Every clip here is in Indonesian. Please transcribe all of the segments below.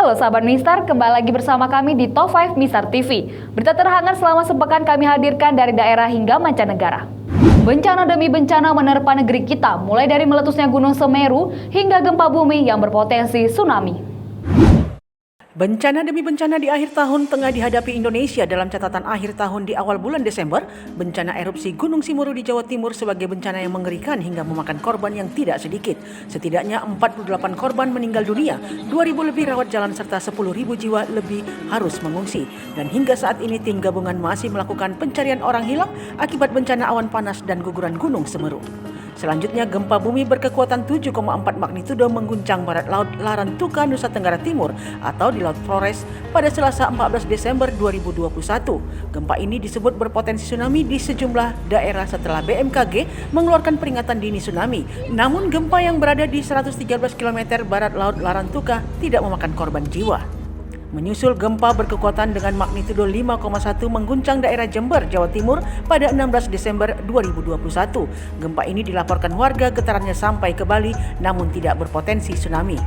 Halo sahabat Mistar, kembali lagi bersama kami di Top 5 Mistar TV. Berita terhangat selama sepekan kami hadirkan dari daerah hingga mancanegara. Bencana demi bencana menerpa negeri kita, mulai dari meletusnya Gunung Semeru hingga gempa bumi yang berpotensi tsunami. Bencana demi bencana di akhir tahun tengah dihadapi Indonesia. Dalam catatan akhir tahun di awal bulan Desember, bencana erupsi Gunung Semeru di Jawa Timur sebagai bencana yang mengerikan hingga memakan korban yang tidak sedikit. Setidaknya 48 korban meninggal dunia, 2.000 lebih rawat jalan serta 10.000 jiwa lebih harus mengungsi. Dan hingga saat ini tim gabungan masih melakukan pencarian orang hilang akibat bencana awan panas dan guguran Gunung Semeru. Selanjutnya, gempa bumi berkekuatan 7,4 magnitudo mengguncang barat laut Larantuka, Nusa Tenggara Timur atau di Laut Flores pada Selasa 14 Desember 2021. Gempa ini disebut berpotensi tsunami di sejumlah daerah setelah BMKG mengeluarkan peringatan dini tsunami. Namun gempa yang berada di 113 km barat laut Larantuka tidak memakan korban jiwa. Menyusul gempa berkekuatan dengan magnitudo 5,1 mengguncang daerah Jember, Jawa Timur pada 16 Desember 2021. Gempa ini dilaporkan warga getarannya sampai ke Bali namun tidak berpotensi tsunami.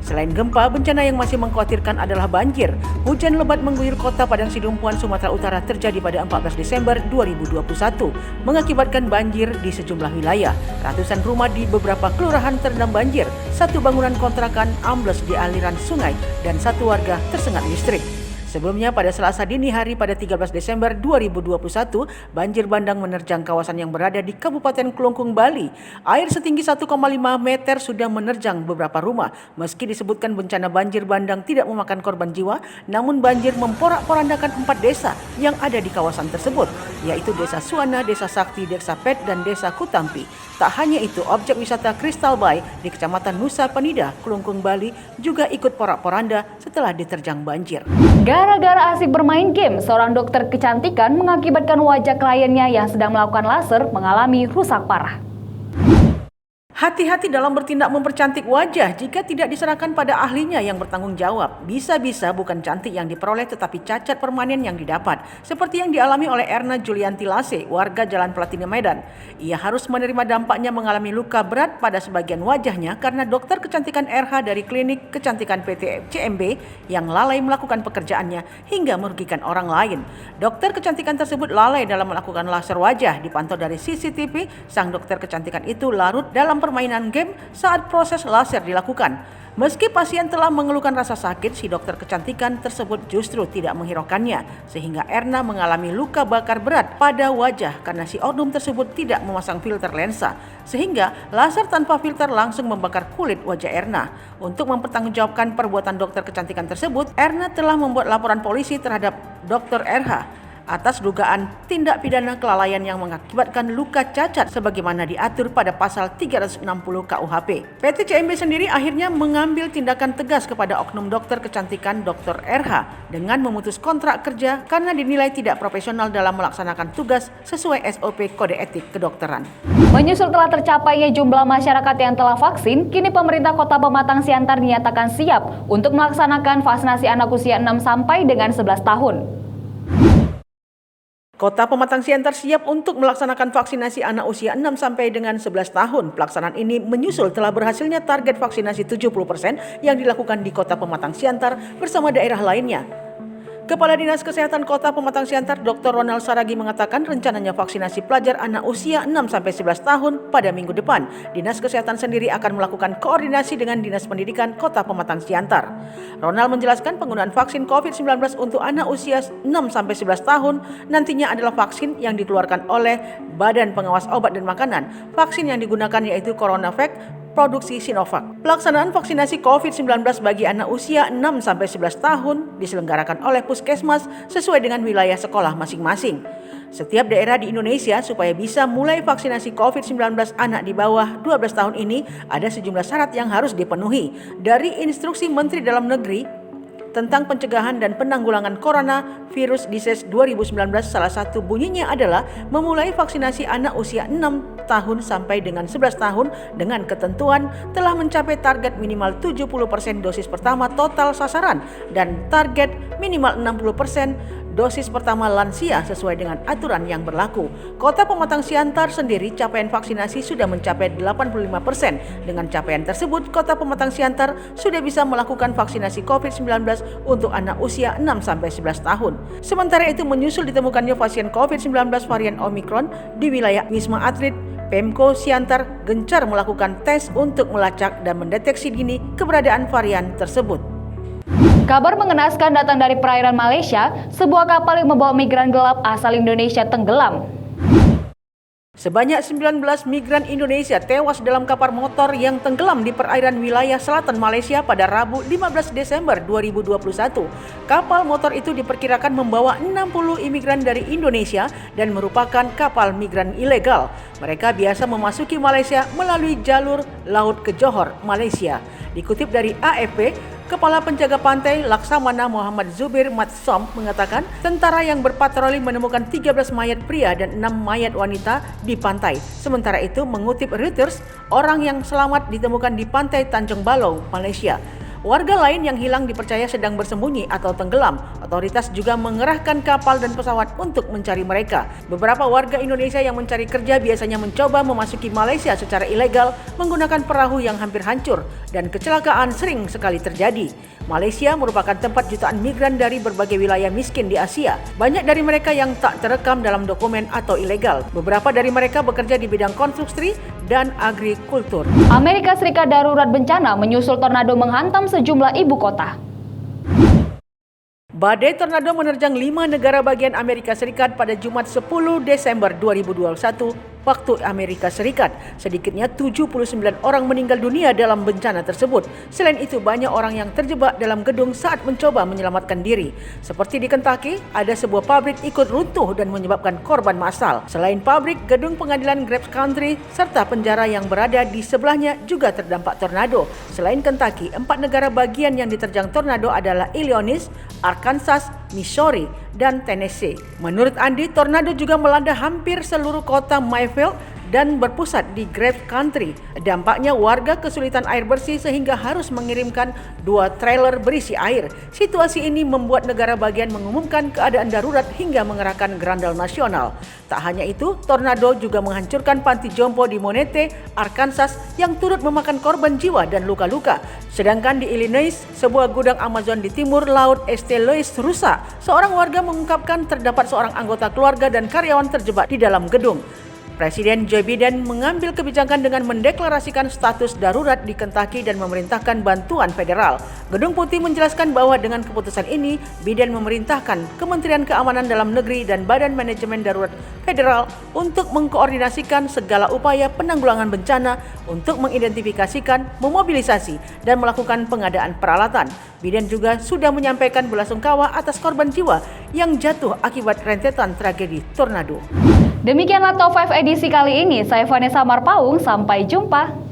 Selain gempa, bencana yang masih mengkhawatirkan adalah banjir. Hujan lebat mengguyur kota Padang Sidempuan, Sumatera Utara terjadi pada 14 Desember 2021, mengakibatkan banjir di sejumlah wilayah. Ratusan rumah di beberapa kelurahan terendam banjir, satu bangunan kontrakan ambles di aliran sungai, dan satu warga tersengat listrik. Sebelumnya pada Selasa dini hari pada 13 Desember 2021, banjir bandang menerjang kawasan yang berada di Kabupaten Kelungkung, Bali. Air setinggi 1,5 meter sudah menerjang beberapa rumah. Meski disebutkan bencana banjir bandang tidak memakan korban jiwa, namun banjir memporak-porandakan 4 desa yang ada di kawasan tersebut, yaitu Desa Suana, Desa Sakti, Desa Pet, dan Desa Kutampi. Tak hanya itu, objek wisata Crystal Bay di Kecamatan Nusa Penida, Kelungkung, Bali juga ikut porak-poranda setelah diterjang banjir. Gara-gara asik bermain game, seorang dokter kecantikan mengakibatkan wajah kliennya yang sedang melakukan laser mengalami rusak parah. Hati-hati dalam bertindak mempercantik wajah jika tidak diserahkan pada ahlinya yang bertanggung jawab. Bisa-bisa bukan cantik yang diperoleh tetapi cacat permanen yang didapat. Seperti yang dialami oleh Erna Julianti Lase, warga Jalan Platini Medan. Ia harus menerima dampaknya mengalami luka berat pada sebagian wajahnya karena dokter kecantikan RH dari klinik kecantikan PT CMB yang lalai melakukan pekerjaannya hingga merugikan orang lain. Dokter kecantikan tersebut lalai dalam melakukan laser wajah. Dipantau dari CCTV, sang dokter kecantikan itu larut dalam permainan game saat proses laser dilakukan. Meski pasien telah mengeluhkan rasa sakit, si dokter kecantikan tersebut justru tidak menghiraukannya, sehingga Erna mengalami luka bakar berat pada wajah karena si oknum tersebut tidak memasang filter lensa, sehingga laser tanpa filter langsung membakar kulit wajah Erna. Untuk mempertanggungjawabkan perbuatan dokter kecantikan tersebut, Erna telah membuat laporan polisi terhadap dokter RH atas dugaan tindak pidana kelalaian yang mengakibatkan luka cacat sebagaimana diatur pada pasal 360 KUHP. PT CMB sendiri akhirnya mengambil tindakan tegas kepada oknum dokter kecantikan Dr. RH dengan memutus kontrak kerja karena dinilai tidak profesional dalam melaksanakan tugas sesuai SOP Kode Etik Kedokteran. Menyusul telah tercapainya jumlah masyarakat yang telah vaksin, kini pemerintah Kota Pematang Siantar dinyatakan siap untuk melaksanakan vaksinasi anak usia 6 sampai dengan 11 tahun. Kota Pematang Siantar siap untuk melaksanakan vaksinasi anak usia 6 sampai dengan 11 tahun. Pelaksanaan ini menyusul telah berhasilnya target vaksinasi 70% yang dilakukan di Kota Pematang Siantar bersama daerah lainnya. Kepala Dinas Kesehatan Kota Pematang Siantar Dr. Ronald Saragi mengatakan rencananya vaksinasi pelajar anak usia 6 sampai 11 tahun pada minggu depan. Dinas Kesehatan sendiri akan melakukan koordinasi dengan Dinas Pendidikan Kota Pematang Siantar. Ronald menjelaskan penggunaan vaksin COVID-19 untuk anak usia 6 sampai 11 tahun nantinya adalah vaksin yang dikeluarkan oleh Badan Pengawas Obat dan Makanan. Vaksin yang digunakan yaitu CoronaVac produksi Sinovac. Pelaksanaan vaksinasi COVID-19 bagi anak usia 6-11 tahun diselenggarakan oleh Puskesmas sesuai dengan wilayah sekolah masing-masing. Setiap daerah di Indonesia supaya bisa mulai vaksinasi COVID-19 anak di bawah 12 tahun ini ada sejumlah syarat yang harus dipenuhi. Dari instruksi Menteri Dalam Negeri tentang pencegahan dan penanggulangan coronavirus disease 2019, salah satu bunyinya adalah memulai vaksinasi anak usia 6 tahun sampai dengan 11 tahun dengan ketentuan telah mencapai target minimal 70% dosis pertama total sasaran dan target minimal 60% dosis pertama lansia sesuai dengan aturan yang berlaku. Kota Pematang Siantar sendiri capaian vaksinasi sudah mencapai 85%. Dengan capaian tersebut, Kota Pematang Siantar sudah bisa melakukan vaksinasi COVID-19 untuk anak usia 6-11 tahun. Sementara itu menyusul ditemukannya pasien COVID-19 varian Omikron di wilayah Wisma Atlet, Pemko Siantar gencar melakukan tes untuk melacak dan mendeteksi dini keberadaan varian tersebut. Kabar mengenaskan datang dari perairan Malaysia, sebuah kapal yang membawa migran gelap asal Indonesia tenggelam. Sebanyak 19 migran Indonesia tewas dalam kapal motor yang tenggelam di perairan wilayah selatan Malaysia pada Rabu 15 Desember 2021. Kapal motor itu diperkirakan membawa 60 imigran dari Indonesia dan merupakan kapal migran ilegal. Mereka biasa memasuki Malaysia melalui jalur laut ke Johor, Malaysia. Dikutip dari AFP, Kepala Penjaga Pantai Laksamana Muhammad Zubir Matsom mengatakan tentara yang berpatroli menemukan 13 mayat pria dan 6 mayat wanita di pantai. Sementara itu, mengutip Reuters, orang yang selamat ditemukan di pantai Tanjung Balong, Malaysia. Warga lain yang hilang dipercaya sedang bersembunyi atau tenggelam. Otoritas juga mengerahkan kapal dan pesawat untuk mencari mereka. Beberapa warga Indonesia yang mencari kerja biasanya mencoba memasuki Malaysia secara ilegal menggunakan perahu yang hampir hancur dan kecelakaan sering sekali terjadi. Malaysia merupakan tempat jutaan migran dari berbagai wilayah miskin di Asia. Banyak dari mereka yang tak terekam dalam dokumen atau ilegal. Beberapa dari mereka bekerja di bidang konstruksi dan agrikultur. Amerika Serikat darurat bencana menyusul tornado menghantam sejumlah ibu kota. Badai tornado menerjang 5 negara bagian Amerika Serikat pada Jumat 10 Desember 2021 waktu Amerika Serikat. Sedikitnya 79 orang meninggal dunia dalam bencana tersebut. Selain itu, banyak orang yang terjebak dalam gedung saat mencoba menyelamatkan diri. Seperti di Kentucky, ada sebuah pabrik ikut runtuh dan menyebabkan korban massal. Selain pabrik, gedung pengadilan Grapes Country serta penjara yang berada di sebelahnya juga terdampak tornado. Selain Kentucky, 4 negara bagian yang diterjang tornado adalah Illinois, Arkansas, Missouri, dan Tennessee. Menurut Andi, tornado juga melanda hampir seluruh kota Mayfield dan berpusat di Grapes Country. Dampaknya warga kesulitan air bersih sehingga harus mengirimkan 2 trailer berisi air. Situasi ini membuat negara bagian mengumumkan keadaan darurat hingga mengerahkan Grandal Nasional. Tak hanya itu, tornado juga menghancurkan panti jompo di Monete, Arkansas yang turut memakan korban jiwa dan luka-luka. Sedangkan di Illinois, sebuah gudang Amazon di timur laut St. Louis rusak. Seorang warga mengungkapkan terdapat seorang anggota keluarga dan karyawan terjebak di dalam gedung. Presiden Joe Biden mengambil kebijakan dengan mendeklarasikan status darurat di Kentucky dan memerintahkan bantuan federal. Gedung Putih menjelaskan bahwa dengan keputusan ini, Biden memerintahkan Kementerian Keamanan Dalam Negeri dan Badan Manajemen Darurat Federal untuk mengkoordinasikan segala upaya penanggulangan bencana untuk mengidentifikasikan, memobilisasi, dan melakukan pengadaan peralatan. Biden juga sudah menyampaikan belasungkawa atas korban jiwa yang jatuh akibat rentetan tragedi tornado. Demikianlah Top 5 edisi kali ini. Saya Vanessa Marpaung, sampai jumpa.